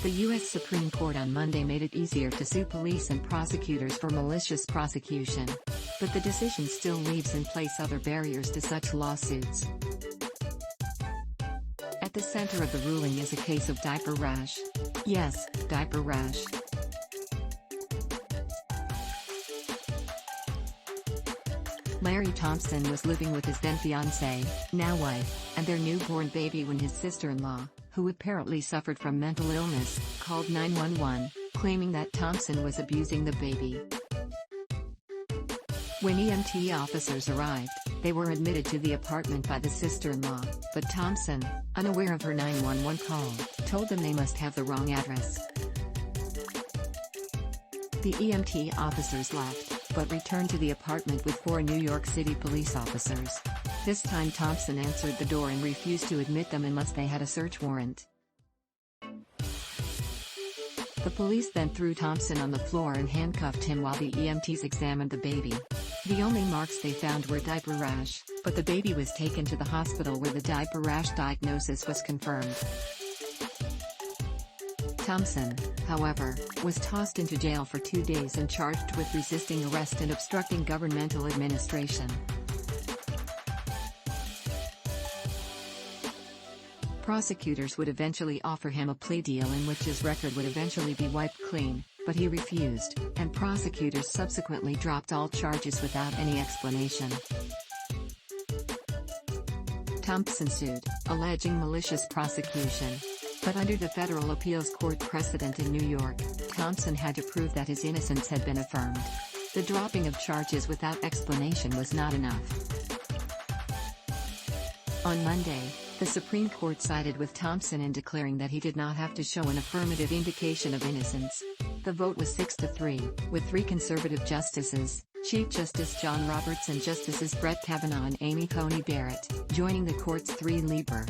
The U.S. Supreme Court on Monday made it easier to sue police and prosecutors for malicious prosecution. But the decision still leaves in place other barriers to such lawsuits. At the center of the ruling is a case of diaper rash. Yes, diaper rash. Larry Thompson was living with his then fiancée, now wife, and their newborn baby when his sister-in-law, who apparently suffered from mental illness, called 911, claiming that Thompson was abusing the baby. When EMT officers arrived, they were admitted to the apartment by the sister-in-law, but Thompson, unaware of her 911 call, told them they must have the wrong address. The EMT officers left, but returned to the apartment with 4 New York City police officers. This time Thompson answered the door and refused to admit them unless they had a search warrant. The police then threw Thompson on the floor and handcuffed him while the EMTs examined the baby. The only marks they found were diaper rash, but the baby was taken to the hospital where the diaper rash diagnosis was confirmed. Thompson, however, was tossed into jail for 2 days and charged with resisting arrest and obstructing governmental administration. Prosecutors would eventually offer him a plea deal in which his record would eventually be wiped clean, but he refused, and prosecutors subsequently dropped all charges without any explanation. Thompson sued, alleging malicious prosecution. But under the federal appeals court precedent in New York, Thompson had to prove that his innocence had been affirmed. The dropping of charges without explanation was not enough. On Monday, the Supreme Court sided with Thompson in declaring that he did not have to show an affirmative indication of innocence. The vote was 6-3, with 3 conservative justices, Chief Justice John Roberts and Justices Brett Kavanaugh and Amy Coney Barrett, joining the court's 3 Lieber.